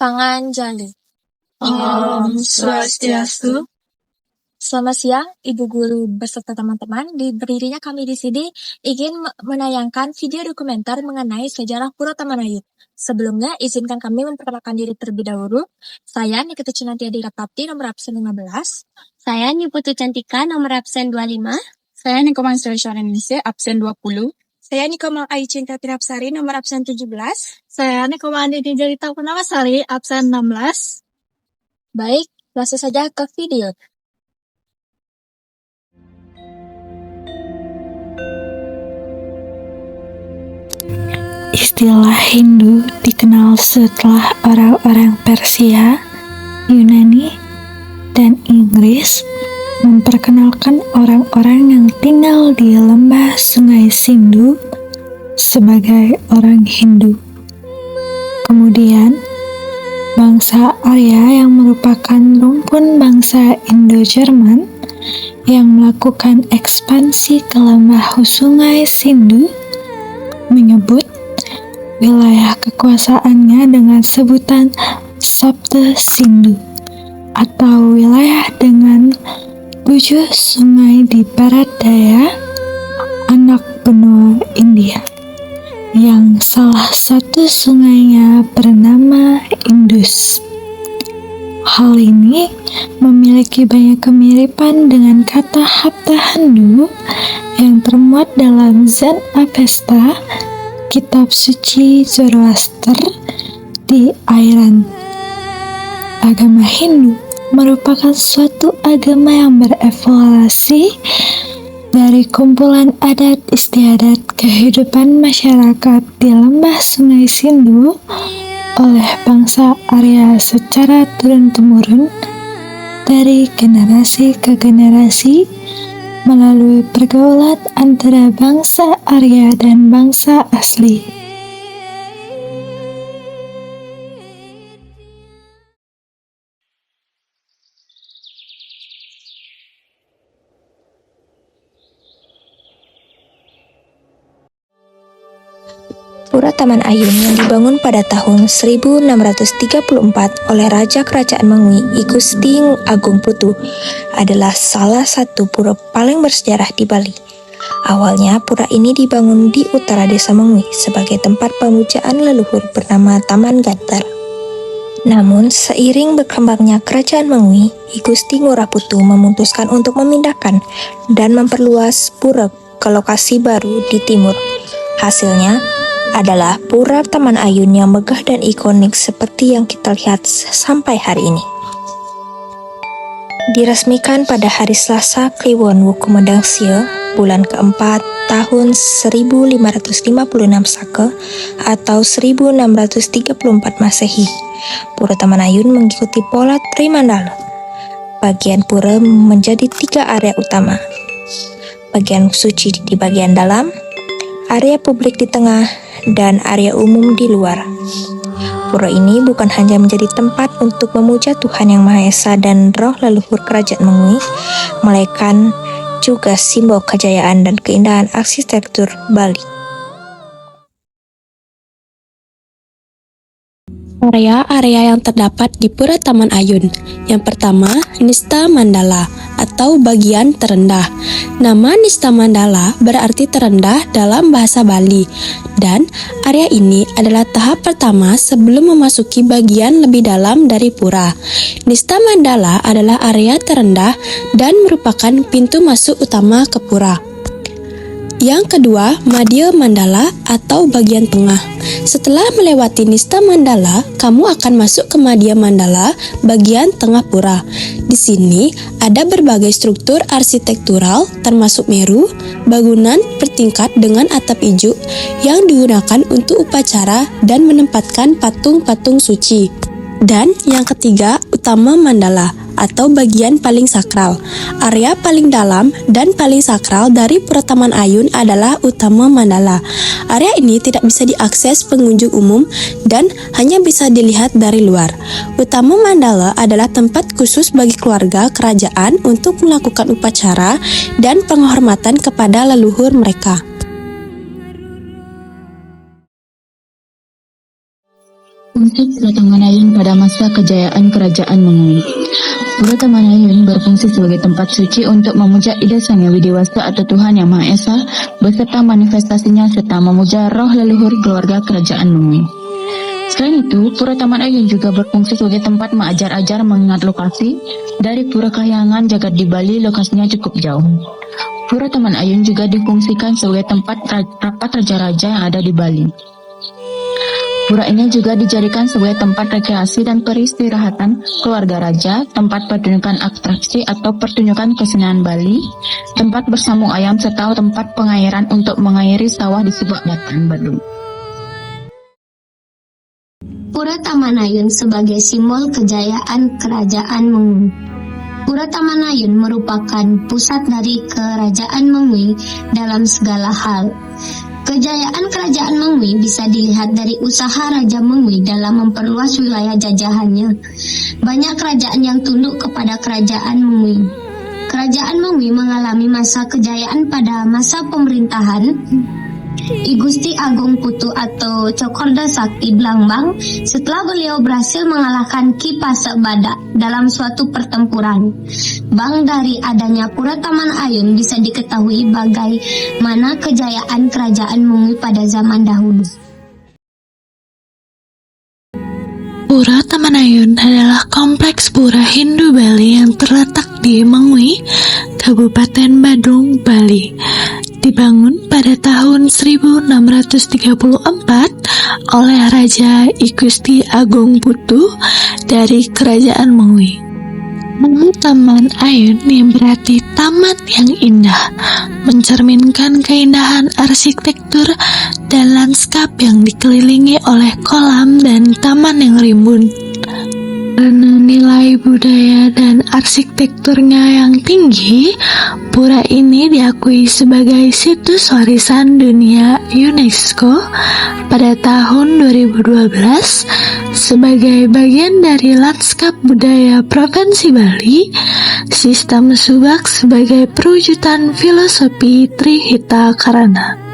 Panganjali. Om Swastiastu. Selamat siang, Ibu Guru beserta teman-teman. Di berdirinya kami di sini ingin menayangkan video dokumenter mengenai sejarah Pura Taman Ayun. Sebelumnya, izinkan kami memperkenalkan diri terlebih dahulu. Saya Nikita Cunantia Dirapati, nomor absen 15. Saya Niputu Cantika, nomor absen 25. Saya Nikoman Indonesia, absen 20. Saya Nikomal Aicin Katirapsari, nomor absen 17. Saya Nikoman Dini Jelita Punamasari, absen 16. Baik, langsung saja ke video. Istilah Hindu dikenal setelah orang-orang Persia, Yunani, dan Inggris memperkenalkan orang-orang yang tinggal di lembah Sungai Sindhu sebagai orang Hindu. Kemudian, bangsa Arya yang merupakan rumpun bangsa Indo-Jerman yang melakukan ekspansi ke lembah Sungai Sindhu menyebut wilayah kekuasaannya dengan sebutan Sapta Sindhu atau wilayah dengan 7 sungai di barat daya anak benua India, yang salah satu sungainya bernama Indus. Hal ini memiliki banyak kemiripan dengan kata Haptahandu yang termuat dalam Zen Avesta, kitab suci Zoroaster di Iran. Agama Hindu merupakan suatu agama yang berevolusi dari kumpulan adat istiadat kehidupan masyarakat di lembah Sungai Sindhu oleh bangsa Arya secara turun-temurun dari generasi ke generasi melalui pergaulan antara bangsa Arya dan bangsa asli. Pura Taman Ayun yang dibangun pada tahun 1634 oleh Raja Kerajaan Mengwi I Gusti Agung Putu adalah salah satu pura paling bersejarah di Bali. Awalnya pura ini dibangun di utara desa Mengwi sebagai tempat pemujaan leluhur bernama Taman Gantar. Namun seiring berkembangnya Kerajaan Mengwi, I Gusti Ngurah Putu memutuskan untuk memindahkan dan memperluas pura ke lokasi baru di timur. Hasilnya adalah Pura Taman Ayun yang megah dan ikonik seperti yang kita lihat sampai hari ini. Diresmikan pada hari Selasa Kliwon Wukumendang Sio, bulan keempat tahun 1556 Saka atau 1634 Masehi. Pura Taman Ayun mengikuti pola Trimandala. Bagian pura menjadi 3 area utama. Bagian suci di bagian dalam, area publik di tengah, dan area umum di luar. Pura ini bukan hanya menjadi tempat untuk memuja Tuhan Yang Maha Esa dan roh leluhur Kerajaan Mengwi, melainkan juga simbol kejayaan dan keindahan arsitektur Bali. Area-area yang terdapat di Pura Taman Ayun. Yang pertama, Nista Mandala atau bagian terendah. Nama Nista Mandala berarti terendah dalam bahasa Bali, dan area ini adalah tahap pertama sebelum memasuki bagian lebih dalam dari pura. Nista Mandala adalah area terendah dan merupakan pintu masuk utama ke pura. Yang kedua, Madhya Mandala atau bagian tengah. Setelah melewati Nista Mandala, kamu akan masuk ke Madhya Mandala, bagian tengah pura. Di sini ada berbagai struktur arsitektural termasuk meru, bangunan bertingkat dengan atap ijuk yang digunakan untuk upacara dan menempatkan patung-patung suci. Dan yang ketiga, Utama Mandala atau bagian paling sakral. Area paling dalam dan paling sakral dari Pura Taman Ayun adalah Utama Mandala. Area ini tidak bisa diakses pengunjung umum dan hanya bisa dilihat dari luar. Utama Mandala adalah tempat khusus bagi keluarga kerajaan untuk melakukan upacara dan penghormatan kepada leluhur mereka. Fungsi Pura Tamanayun pada masa kejayaan Kerajaan Mengui. Pura Tamanayun berfungsi sebagai tempat suci untuk memuja Ida Sang Hyang Widi-Wasa atau Tuhan Yang Maha Esa beserta manifestasinya serta memuja roh leluhur keluarga Kerajaan Mengui. Selain itu, Pura Taman Ayun juga berfungsi sebagai tempat mengajar-ajar mengingat lokasi. Dari Pura Kahyangan Jagat di Bali, lokasinya cukup jauh. Pura Taman Ayun juga difungsikan sebagai tempat rapat raja-raja yang ada di Bali. Pura ini juga dijadikan sebagai tempat rekreasi dan peristirahatan keluarga raja, tempat pertunjukan atraksi atau pertunjukan kesenian Bali, tempat bersambung ayam, serta tempat pengairan untuk mengairi sawah di sebuah dataran Badung. Pura Tamanayun sebagai simbol kejayaan Kerajaan Mengui. Pura Tamanayun merupakan pusat dari Kerajaan Mengui dalam segala hal. Kejayaan Kerajaan Mengui bisa dilihat dari usaha Raja Mengui dalam memperluas wilayah jajahannya. Banyak kerajaan yang tunduk kepada Kerajaan Mengui. Kerajaan Mengui mengalami masa kejayaan pada masa pemerintahan I Gusti Agung Putu atau Cokorda Sakti Blangbang setelah beliau berhasil mengalahkan Ki Pasek Badak dalam suatu pertempuran. Bang dari adanya Pura Taman Ayun bisa diketahui bagaimana kejayaan Kerajaan Mengui pada zaman dahulu. Pura Taman Ayun adalah kompleks pura Hindu Bali yang terletak di Mengui, Kabupaten Badung, Bali. Dibangun pada tahun 1634 oleh Raja I Gusti Agung Putu dari Kerajaan Mengui. Nama Taman Ayun yang berarti taman yang indah, mencerminkan keindahan arsitektur dan lanskap yang dikelilingi oleh kolam dan taman yang rimbun. Karena nilai budaya dan arsitekturnya yang tinggi, pura ini diakui sebagai situs warisan dunia UNESCO pada tahun 2012 sebagai bagian dari lanskap budaya Provinsi Bali. Sistem Subak sebagai perwujudan filosofi Trihita Karana.